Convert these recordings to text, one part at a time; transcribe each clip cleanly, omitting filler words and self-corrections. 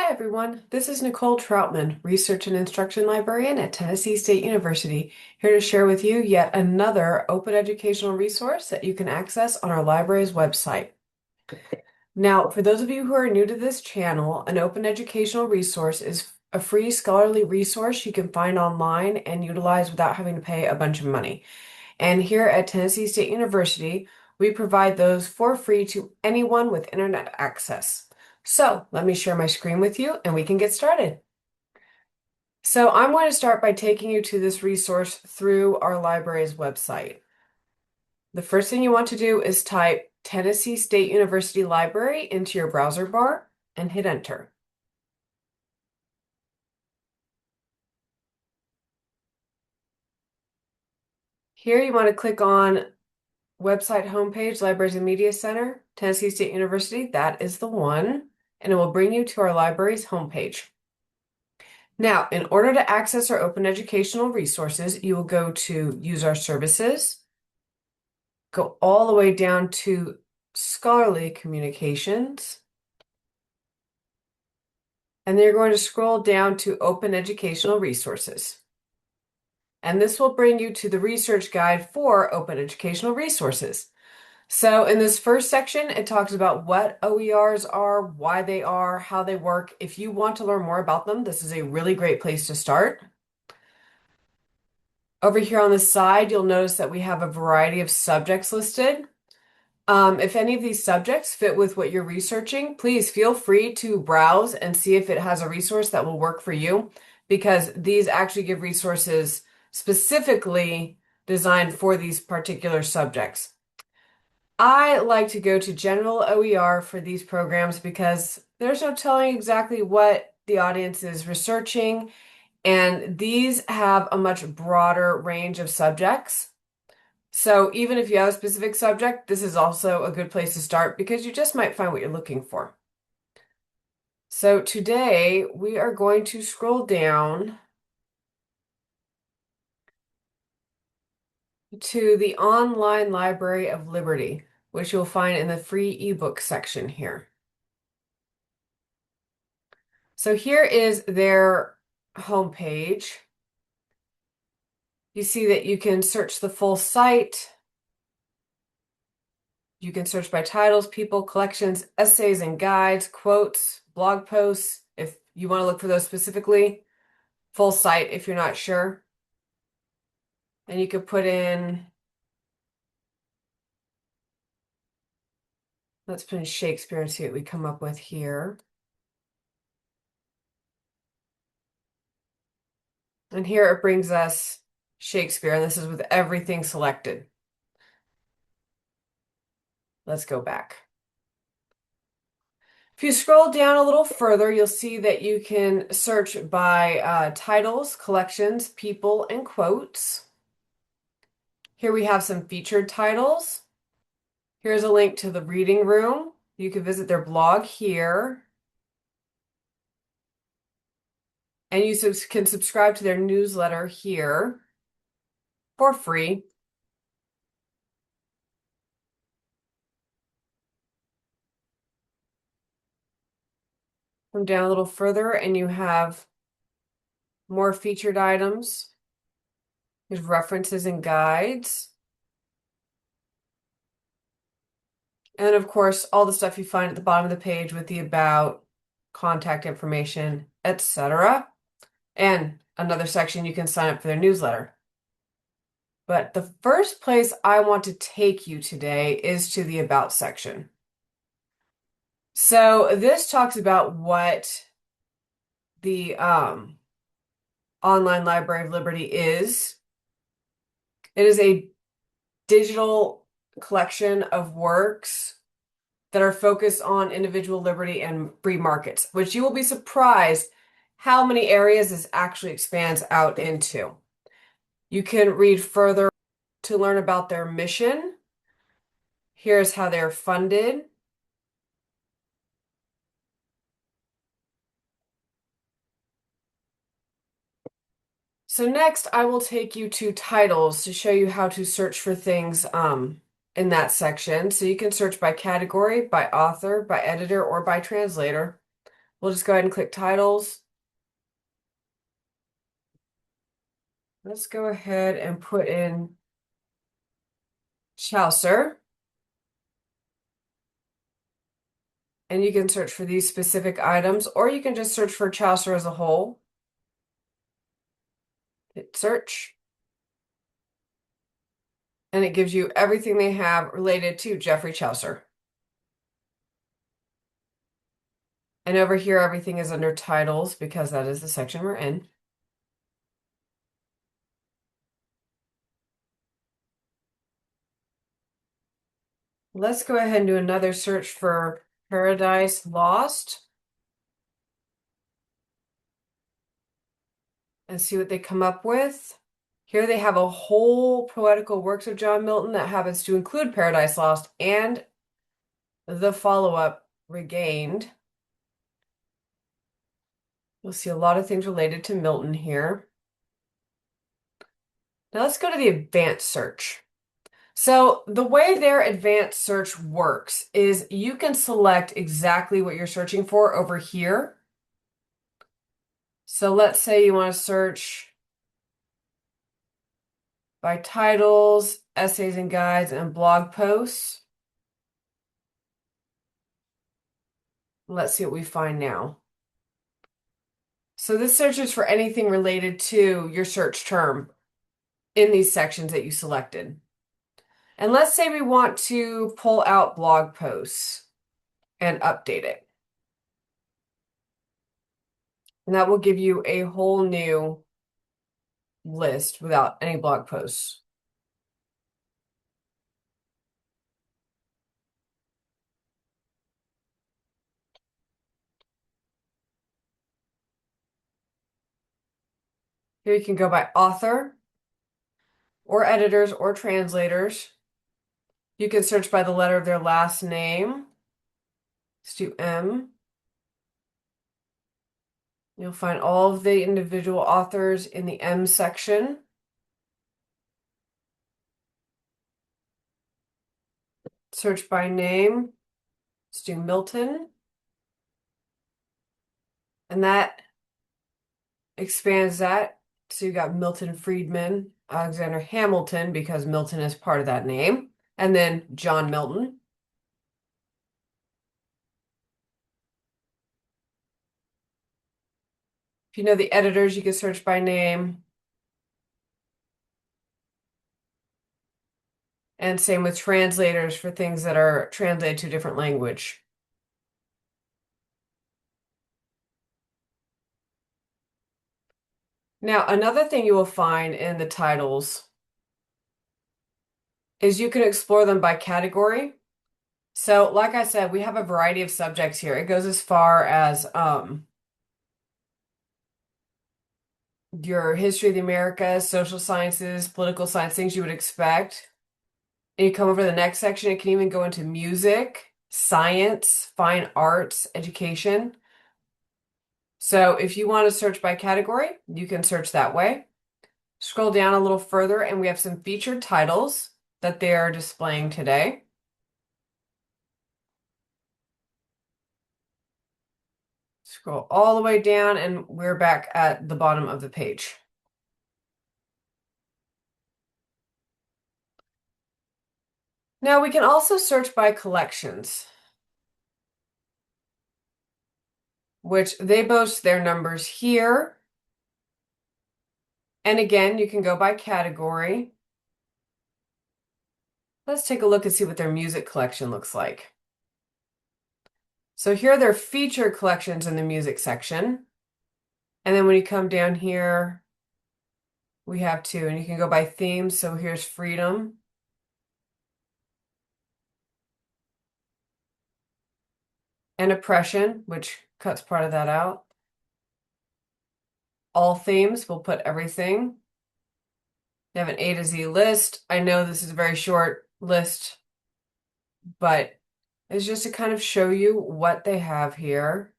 Hi, everyone. This is Nicole Troutman, Research and Instruction Librarian at Tennessee State University, here to share with you yet another open educational resource that you can access on our library's website. Now, for those of you who are new to this channel, an open educational resource is a free scholarly resource you can find online and utilize without having to pay a bunch of money. And here at Tennessee State University, we provide those for free to anyone with internet access. So let me share my screen with you and we can get started. So I'm going to start by taking you to this resource through our library's website. The first thing you want to do is type Tennessee State University Library into your browser bar and hit enter. Here you want to click on website homepage, Libraries and Media Center, Tennessee State University. That is the one, and it will bring you to our library's homepage. Now, in order to access our open educational resources, you will go to Use Our Services, go all the way down to Scholarly Communications, and then you're going to scroll down to Open Educational Resources. And this will bring you to the research guide for open educational resources. So in this first section, it talks about what OERs are, why they are, how they work. If you want to learn more about them, this is a really great place to start. Over here on the side, you'll notice that we have a variety of subjects listed. If any of these subjects fit with what you're researching, please feel free to browse and see if it has a resource that will work for you, because these actually give resources specifically designed for these particular subjects. I like to go to general OER for these programs because there's no telling exactly what the audience is researching, and these have a much broader range of subjects. So even if you have a specific subject, this is also a good place to start because you just might find what you're looking for. So today we are going to scroll down to the Online Library of Liberty, which you'll find in the free ebook section here. So here is their homepage. You see that you can search the full site. You can search by titles, people, collections, essays and guides, quotes, blog posts, if you want to look for those specifically. Full site if you're not sure. And you could put in, let's put in Shakespeare and see what we come up with here. And here it brings us Shakespeare, and this is with everything selected. Let's go back. If you scroll down a little further, you'll see that you can search by titles, collections, people, and quotes. Here we have some featured titles. Here's a link to the reading room. You can visit their blog here. And you can subscribe to their newsletter here for free. Come down a little further and you have more featured items. There's references and guides. And of course, all the stuff you find at the bottom of the page with the about, contact information, etc. And another section you can sign up for their newsletter. But the first place I want to take you today is to the about section. So this talks about what the Online Library of Liberty is. It is a digital collection of works that are focused on individual liberty and free markets, which you will be surprised how many areas this actually expands out into. You can read further to learn about their mission. Here's how they're funded. So next, I will take you to titles to show you how to search for things in that section. So you can search by category, by author, by editor, or by translator. We'll just go ahead and click titles. Let's go ahead and put in Chaucer. And you can search for these specific items, or you can just search for Chaucer as a whole. Hit search. And it gives you everything they have related to Geoffrey Chaucer. And over here, everything is under titles because that is the section we're in. Let's go ahead and do another search for Paradise Lost and see what they come up with. Here they have a whole poetical works of John Milton that happens to include Paradise Lost and the follow-up Regained. You'll see a lot of things related to Milton here. Now let's go to the advanced search. So the way their advanced search works is you can select exactly what you're searching for over here. So let's say you want to search by titles, essays and guides, and blog posts. Let's see what we find now. So this search is for anything related to your search term in these sections that you selected. And let's say we want to pull out blog posts and update it. And that will give you a whole new list without any blog posts. Here you can go by author or editors or translators. You can search by the letter of their last name. Let's do M. You'll find all of the individual authors in the M section. Search by name. Let's do Milton. And that expands that. So you got Milton Friedman, Alexander Hamilton, because Milton is part of that name, and then John Milton. If you know the editors, you can search by name. And same with translators for things that are translated to a different language. Now, another thing you will find in the titles is you can explore them by category. So, like I said, we have a variety of subjects here. It goes as far as your history of the Americas, social sciences, political science, things you would expect. And you come over to the next section, it can even go into music, science, fine arts, education. So if you want to search by category, you can search that way. Scroll down a little further and we have some featured titles that they are displaying today. Scroll all the way down and we're back at the bottom of the page. Now we can also search by collections, which they boast their numbers here. And again, you can go by category. Let's take a look and see what their music collection looks like. So here are their featured collections in the music section. And then when you come down here, we have two, and you can go by themes. So here's freedom. And oppression, which cuts part of that out. All themes, we'll put everything. They have an A to Z list. I know this is a very short list, but it's just to kind of show you what they have here.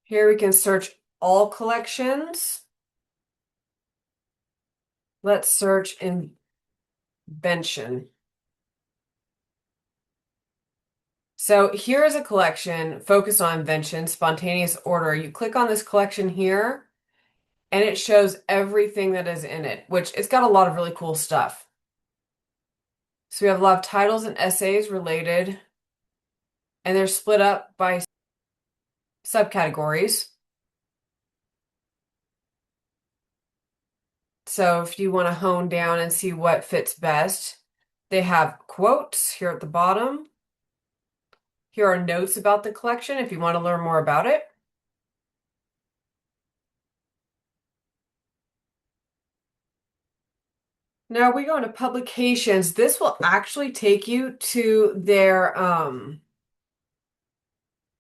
Here we can search all collections. Let's search invention. So here is a collection focused on invention, spontaneous order. You click on this collection here, and it shows everything that is in it, which it's got a lot of really cool stuff. So we have a lot of titles and essays related, and they're split up by subcategories. So if you want to hone down and see what fits best, they have quotes here at the bottom. Here are notes about the collection if you want to learn more about it. Now we go into publications. This will actually take you to their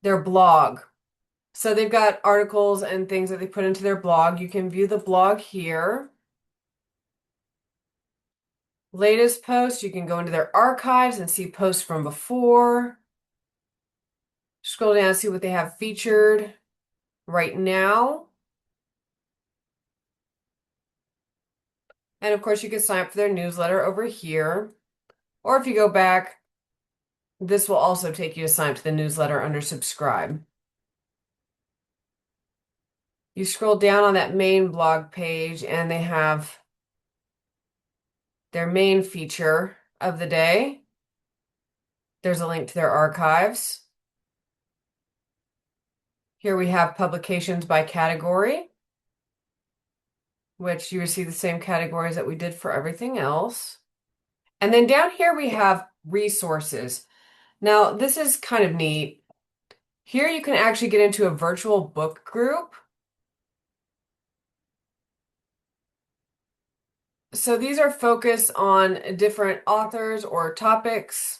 blog. So they've got articles and things that they put into their blog. You can view the blog here. Latest posts, you can go into their archives and see posts from before. Scroll down and see what they have featured right now. And of course, you can sign up for their newsletter over here. Or if you go back, this will also take you to sign up to the newsletter under subscribe. You scroll down on that main blog page and they have their main feature of the day. There's a link to their archives. Here we have publications by category, which you receive the same categories that we did for everything else. And then down here we have resources. Now, this is kind of neat. Here you can actually get into a virtual book group. So these are focused on different authors or topics.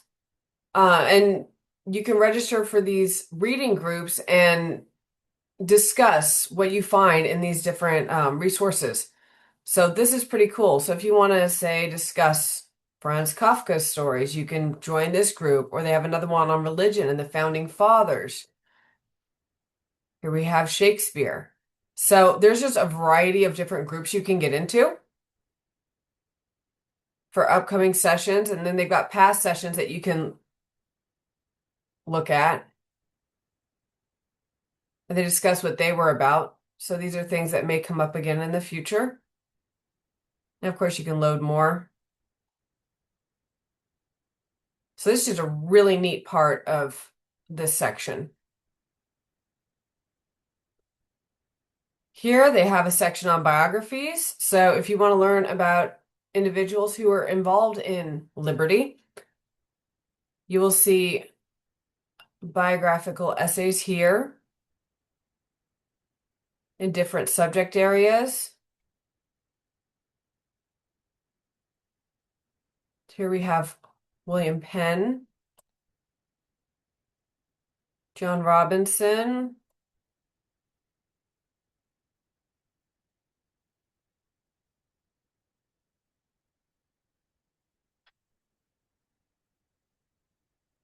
And you can register for these reading groups and discuss what you find in these different resources. So this is pretty cool. So if you want to, say, discuss Franz Kafka's stories, you can join this group, or they have another one on religion and the founding fathers. Here we have Shakespeare. So there's just a variety of different groups you can get into for upcoming sessions. And then they've got past sessions that you can look at. And they discuss what they were about. So these are things that may come up again in the future. And of course, you can load more. So this is a really neat part of this section. Here they have a section on biographies. So if you want to learn about individuals who are involved in liberty, you will see biographical essays here in different subject areas. Here we have William Penn, John Robinson,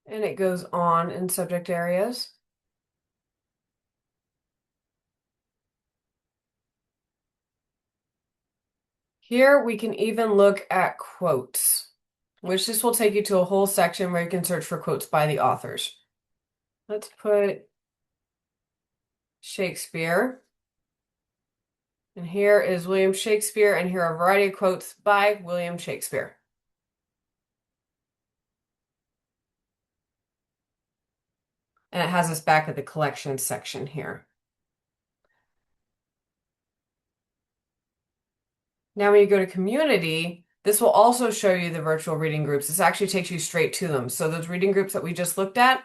and it goes on in subject areas. Here we can even look at quotes, which this will take you to a whole section where you can search for quotes by the authors. Let's put Shakespeare. And here is William Shakespeare, and here are a variety of quotes by William Shakespeare. And it has us back at the collection section here. Now, when you go to community, this will also show you the virtual reading groups. This actually takes you straight to them. So those reading groups that we just looked at,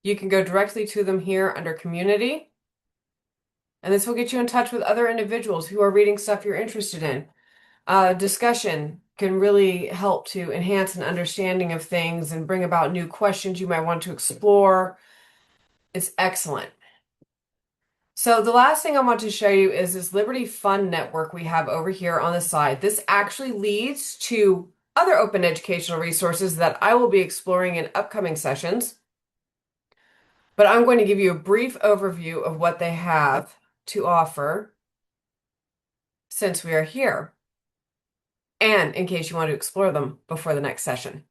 you can go directly to them here under community. And this will get you in touch with other individuals who are reading stuff you're interested in. Discussion can really help to enhance an understanding of things and bring about new questions you might want to explore. It's excellent. So the last thing I want to show you is this Liberty Fund network we have over here on the side. This actually leads to other open educational resources that I will be exploring in upcoming sessions. But I'm going to give you a brief overview of what they have to offer since we are here, and in case you want to explore them before the next session.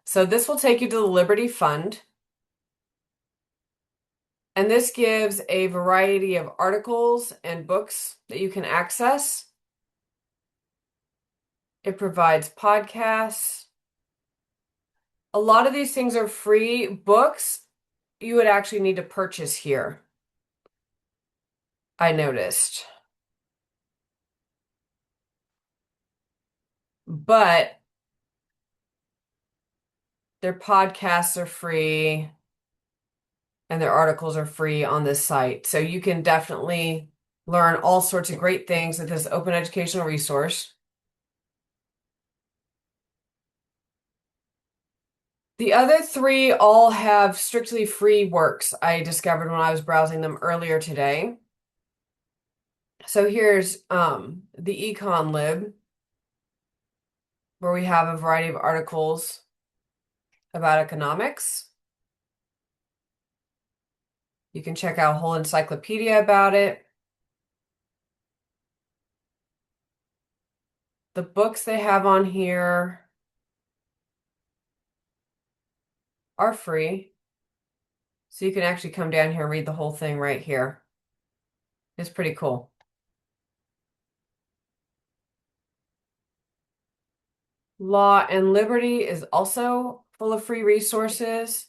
So this will take you to the Liberty Fund. And this gives a variety of articles and books that you can access. It provides podcasts. A lot of these things are free. Books you would actually need to purchase here, I noticed. But their podcasts are free and their articles are free on this site. So you can definitely learn all sorts of great things with this open educational resource. The other three all have strictly free works I discovered when I was browsing them earlier today. So here's the Econ Lib, where we have a variety of articles about economics. You can check out a whole encyclopedia about it. The books they have on here are free. So you can actually come down here and read the whole thing right here. It's pretty cool. Law and Liberty is also full of free resources,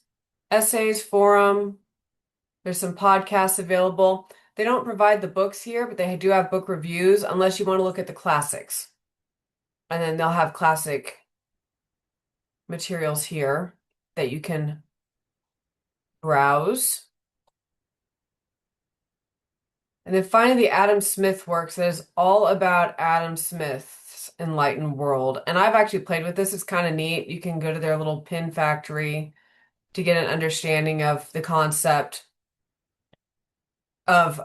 essays, forum. There's some podcasts available. They don't provide the books here, but they do have book reviews unless you want to look at the classics. And then they'll have classic materials here that you can browse. And then finally, the Adam Smith works that is all about Adam Smith's enlightened world. And I've actually played with this. It's kind of neat. You can go to their little pin factory to get an understanding of the concept of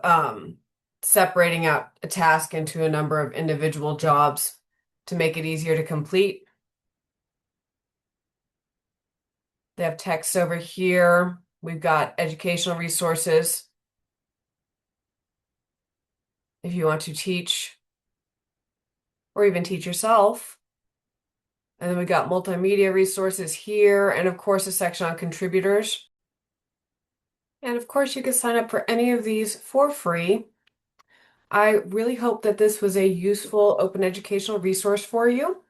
separating out a task into a number of individual jobs to make it easier to complete. They have text over here. We've got educational resources if you want to teach or even teach yourself. And then we got multimedia resources here, and of course, a section on contributors. And of course, you can sign up for any of these for free. I really hope that this was a useful open educational resource for you.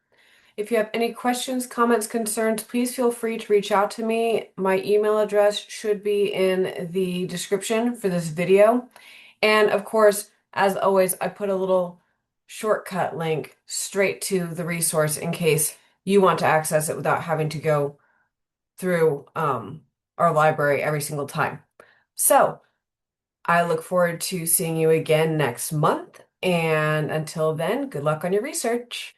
If you have any questions, comments, concerns, please feel free to reach out to me. My email address should be in the description for this video. And of course, as always, I put a little shortcut link straight to the resource in case you want to access it without having to go through our library every single time. So I look forward to seeing you again next month. And until then, good luck on your research.